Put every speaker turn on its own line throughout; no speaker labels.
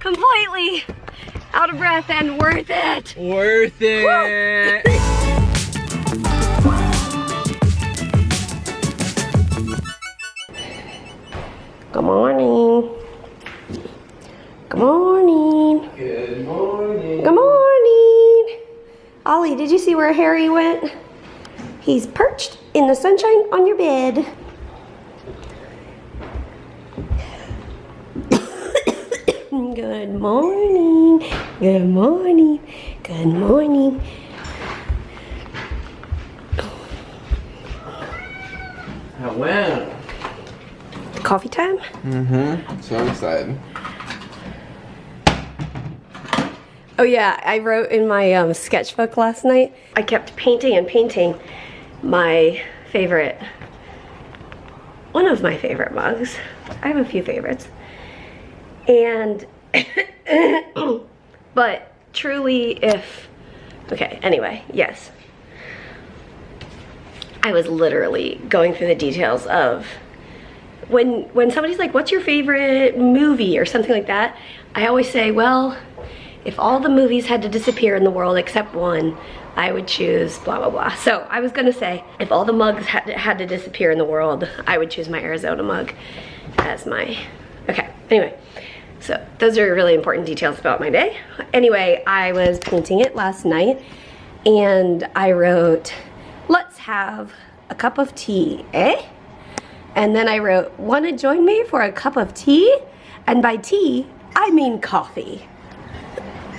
completely out of breath and worth it.
Worth it.
Good morning. Good morning.
Good morning.
Good morning. Ollie, did you see where Harry went? He's perched in the sunshine on your bed. Good morning. Good morning. Good morning.
How well?
Coffee time?
Mm-hmm. So excited.
Oh yeah, I wrote in my sketchbook last night. I kept painting and painting my favorite, one of my favorite mugs. I have a few favorites. And, but truly okay, anyway, yes. I was literally going through the details of when somebody's like, what's your favorite movie or something like that, I always say, well, if all the movies had to disappear in the world except one, I would choose blah, blah, blah. So I was gonna say, if all the mugs had to disappear in the world, I would choose my Arizona mug as my, okay, anyway. So those are really important details about my day. Anyway, I was painting it last night and I wrote, let's have a cup of tea, eh? And then I wrote, wanna join me for a cup of tea? And by tea, I mean coffee.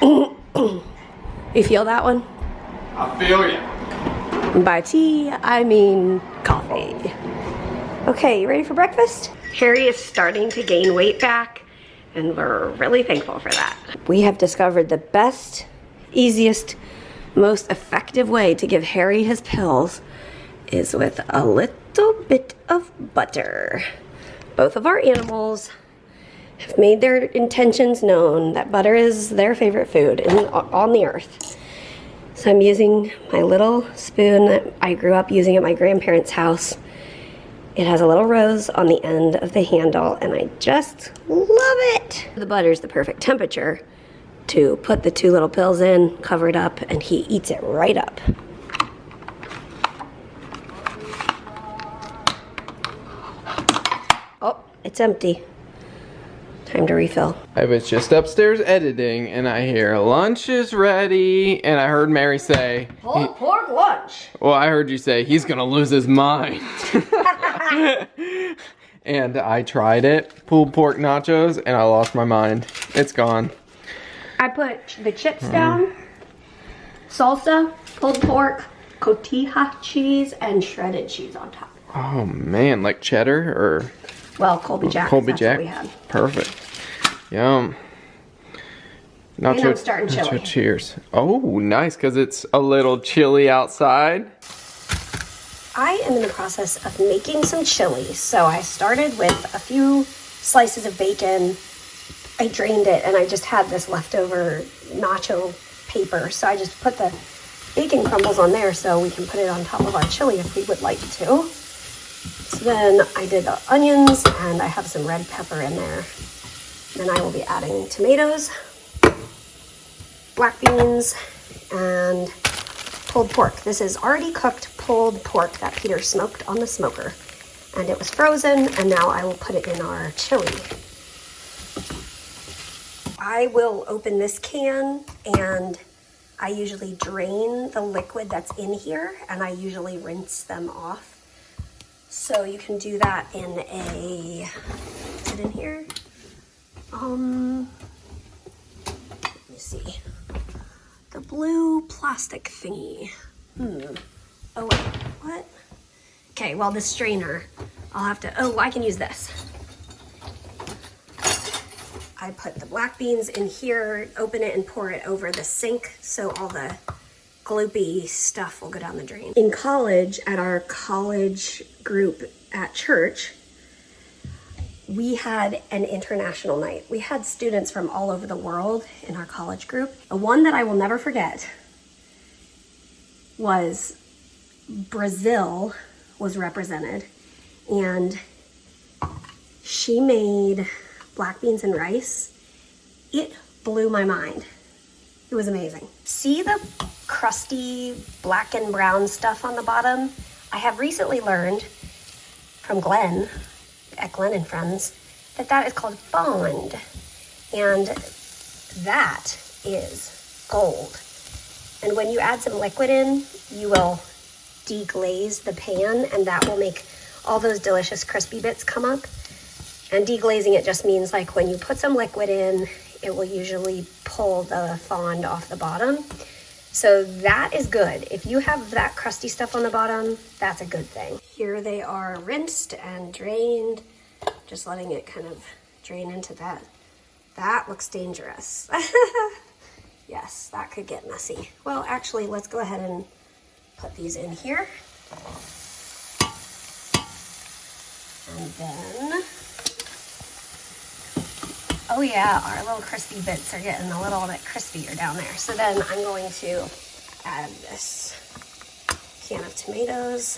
You feel that one?
I feel ya.
By tea, I mean coffee. Okay, you ready for breakfast? Harry is starting to gain weight back, and we're really thankful for that. We have discovered the best, easiest, most effective way to give Harry his pills is with a little bit of butter. Both of our animals have made their intentions known that butter is their favorite food on the earth. So I'm using my little spoon that I grew up using at my grandparents' house. It has a little rose on the end of the handle and I just love it. The butter's the perfect temperature to put the two little pills in, cover it up, and he eats it right up. Oh, it's empty. Time to refill.
I was just upstairs editing and I hear lunch is ready and I heard Mary say
Pulled pork lunch.
Well, I heard you say he's gonna lose his mind. And I tried it, pulled pork nachos, and I lost my mind. It's gone.
I put the chips down, salsa, pulled pork, cotija cheese, and shredded cheese on top.
Oh man, like cheddar or
Well, Colby Jack.
Colby
that's
Jack?
what we had.
Perfect. Yum.
And I'm starting chili.
Cheers. Oh, nice, because it's a little chilly outside.
I am in the process of making some chili. So I started with a few slices of bacon. I drained it and I just had this leftover nacho paper. So I just put the bacon crumbles on there so we can put it on top of our chili if we would like to. So then I did the onions and I have some red pepper in there. Then I will be adding tomatoes, black beans, and pulled pork. This is already cooked pulled pork that Peter smoked on the smoker. And it was frozen, and now I will put it in our chili. I will open this can, and I usually drain the liquid that's in here, and I usually rinse them off. So you can do that in a, is it in here? Let me see. The blue plastic thingy. Oh wait, what? Okay, well the strainer, I'll have to, oh, I can use this. I put the black beans in here, open it and pour it over the sink so all the gloopy stuff will go down the drain. In college, at our college group at church, we had an international night. We had students from all over the world in our college group. The one that I will never forget was Brazil was represented, and she made black beans and rice, It blew my mind. It was amazing. See the crusty black and brown stuff on the bottom? I have recently learned from Glenn, at Glenn and Friends, that is called bond. And that is gold. And when you add some liquid in, you will deglaze the pan, and that will make all those delicious crispy bits come up. And deglazing it just means like when you put some liquid in, it will usually pull the fond off the bottom. So that is good. If you have that crusty stuff on the bottom, that's a good thing. Here they are rinsed and drained. Just letting it kind of drain into that. That looks dangerous. Yes, that could get messy. Well, actually, let's go ahead and put these in here. And then, oh yeah, our little crispy bits are getting a little bit crispier down there. So then I'm going to add this can of tomatoes.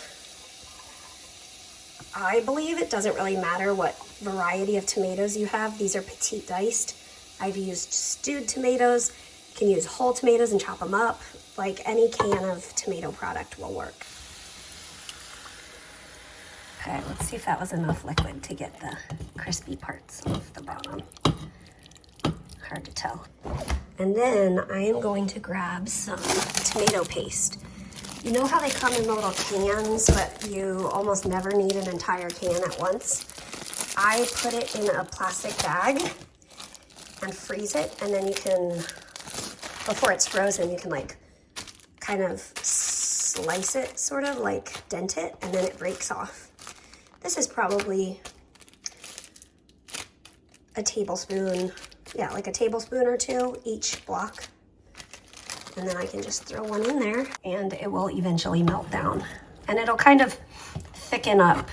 I believe it doesn't really matter what variety of tomatoes you have. These are petite diced. I've used stewed tomatoes. You can use whole tomatoes and chop them up. Like any can of tomato product will work. Okay, let's see if that was enough liquid to get the crispy parts off the bottom. Hard to tell. And then I am going to grab some tomato paste. You know how they come in the little cans, but you almost never need an entire can at once? I put it in a plastic bag and freeze it, and then you can, before it's frozen, you can like kind of slice it, sort of like dent it, and then it breaks off. This is probably a tablespoon, yeah, like a tablespoon or two each block. And then I can just throw one in there and it will eventually melt down. And it'll kind of thicken up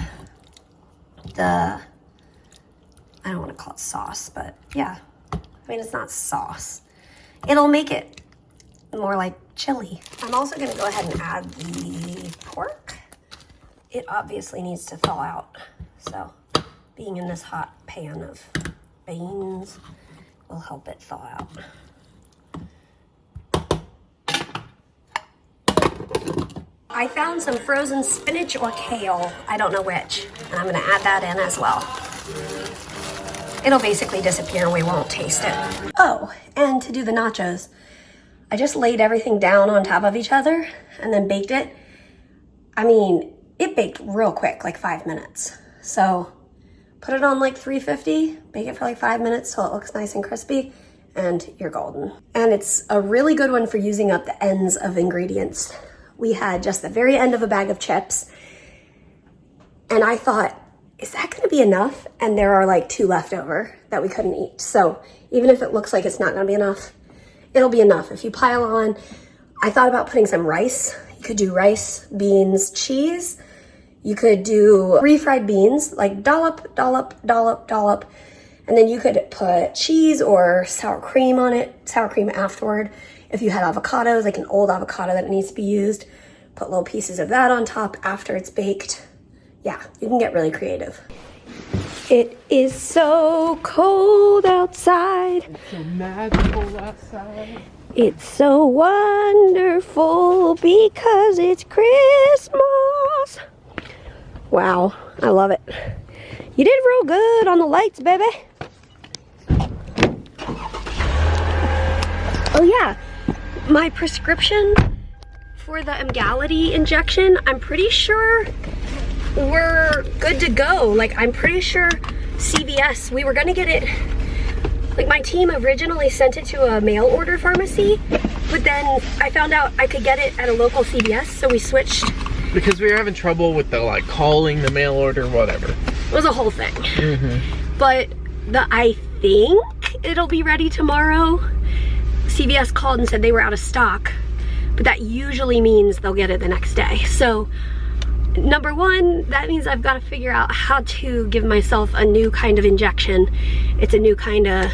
the, I don't want to call it sauce, but yeah. I mean, it's not sauce. It'll make it more like chili. I'm also gonna go ahead and add the pork. It obviously needs to thaw out. So being in this hot pan of beans will help it thaw out. I found some frozen spinach or kale, I don't know which, and I'm gonna add that in as well. It'll basically disappear and we won't taste it. Oh, and to do the nachos, I just laid everything down on top of each other and then baked it. I mean, it baked real quick, like 5 minutes. So put it on like 350, bake it for like 5 minutes so it looks nice and crispy, and you're golden. And it's a really good one for using up the ends of ingredients. We had just the very end of a bag of chips, and I thought, is that gonna be enough? And there are like 2 left over that we couldn't eat. So even if it looks like it's not gonna be enough, it'll be enough. If you pile on, I thought about putting some rice. You could do rice, beans, cheese. You could do refried beans, like dollop, dollop, dollop, dollop. And then you could put cheese or sour cream on it, sour cream afterward. If you had avocados, like an old avocado that needs to be used, put little pieces of that on top after it's baked. Yeah, you can get really creative. It is so cold outside.
It's so magical outside.
It's so wonderful because it's Christmas. Wow, I love it. You did real good on the lights, baby. Oh yeah, my prescription for the Emgality injection, I'm pretty sure we're good to go. Like, I'm pretty sure CVS, we were gonna get it, like my team originally sent it to a mail order pharmacy, but then I found out I could get it at a local CVS, so we switched.
Because we were having trouble with the like calling the mail order, whatever.
It was a whole thing. But I think it'll be ready tomorrow. CVS called and said they were out of stock, but that usually means they'll get it the next day. So number one, that means I've got to figure out how to give myself a new kind of injection. It's a new kind of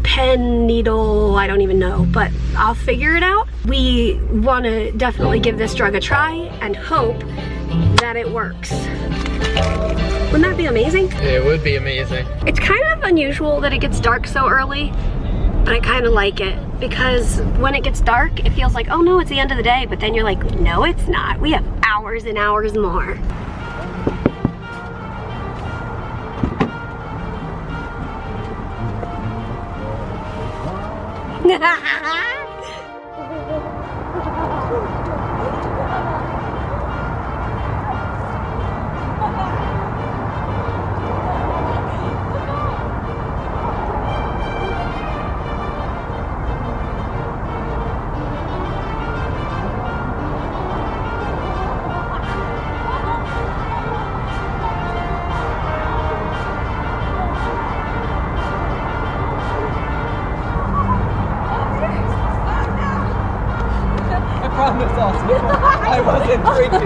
pen, needle, I don't even know, but I'll figure it out. We want to definitely give this drug a try and hope that it works. Wouldn't that be amazing?
It would be amazing.
It's kind of unusual that it gets dark so early, but I kind of like it because when it gets dark, it feels like, oh no, it's the end of the day, but then you're like, no, it's not. We have hours and hours more.
I wasn't going to.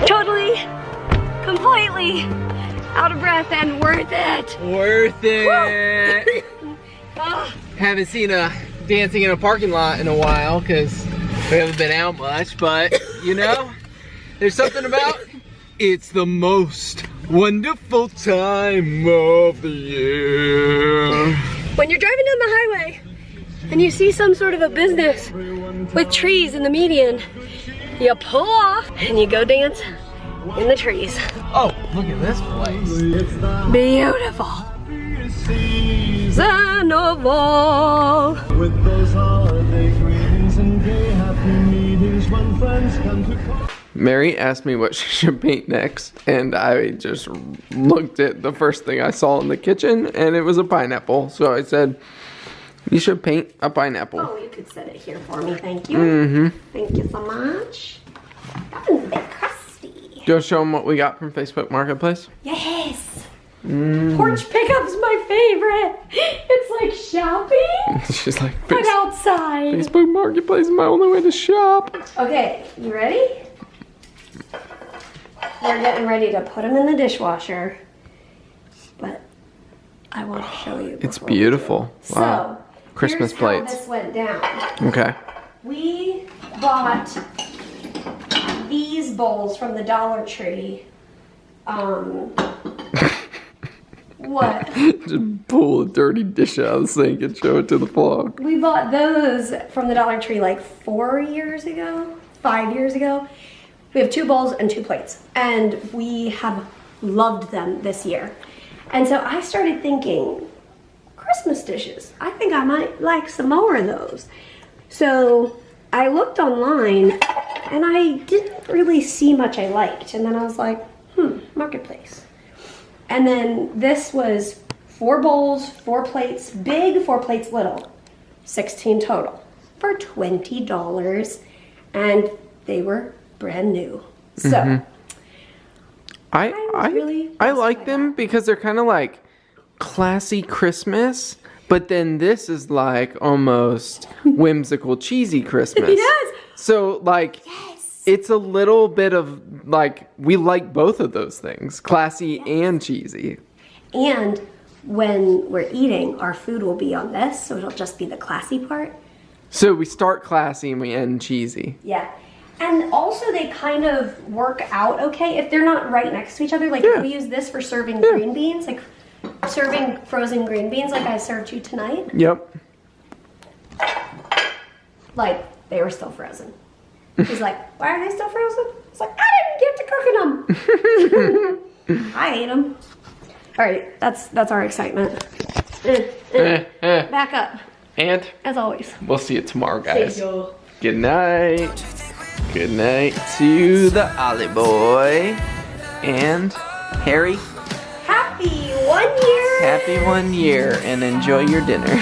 Totally, completely out of breath and worth it.
Worth it. Haven't seen a dancing in a parking lot in a while because we haven't been out much, but you know, there's something about it's the most wonderful time of the year.
When you're driving down the highway and you see some sort of a business with trees in the median, you pull off and you go dance in the trees.
Oh, look at this place.
Beautiful. Sandoval.
With those holiday greetings and gay happy meetings when friends come to call.
Mary asked me what she should paint next, and I just looked at the first thing I saw in the kitchen, and it was a pineapple. So I said, you should paint a pineapple.
Oh, you could set it here for me, thank you. Mm-hmm. Thank you so much. That one's a bit crusty.
Do you want to show them what we got from Facebook Marketplace?
Yes. Porch pickup's my favorite. It's like shopping,
She's like,
but outside.
Facebook Marketplace is my only way to shop.
Okay, you ready? We're getting ready to put them in the dishwasher, but I want to show you.
It's
before we do.
beautiful. Wow.
So,
Christmas
here's
plates.
how this went down.
Okay.
We bought these bowls from the Dollar Tree. What?
Just pull a dirty dish out of the sink and show it to the vlog.
We bought those from the Dollar Tree like 5 years ago. We have 2 bowls and 2 plates, and we have loved them this year. And so I started thinking, Christmas dishes. I think I might like some more of those. So I looked online and I didn't really see much I liked. And then I was like, Marketplace. And then this was 4 bowls, 4 plates, big, 4 plates little, 16 total for $20. And they were brand new. So
I
really
like them because they're kind of like classy Christmas, but then this is like almost whimsical cheesy Christmas.
Yes.
So like it's a little bit of like, we like both of those things, classy and cheesy.
And when we're eating, our food will be on this, so it'll just be the classy part.
So we start classy and we end cheesy.
Yeah. And also they kind of work out okay if they're not right next to each other. Like if we use this for serving green beans, like serving frozen green beans like I served you tonight.
Yep.
Like they were still frozen. He's like, why are they still frozen? It's like, I didn't get to cooking them. I ate them. All right, that's our excitement. Back up.
And
As always.
we'll see you tomorrow, guys.
See you.
Good night. Good night to the Ollie boy and Harry.
Happy 1 year.
Happy 1 year and enjoy your dinner.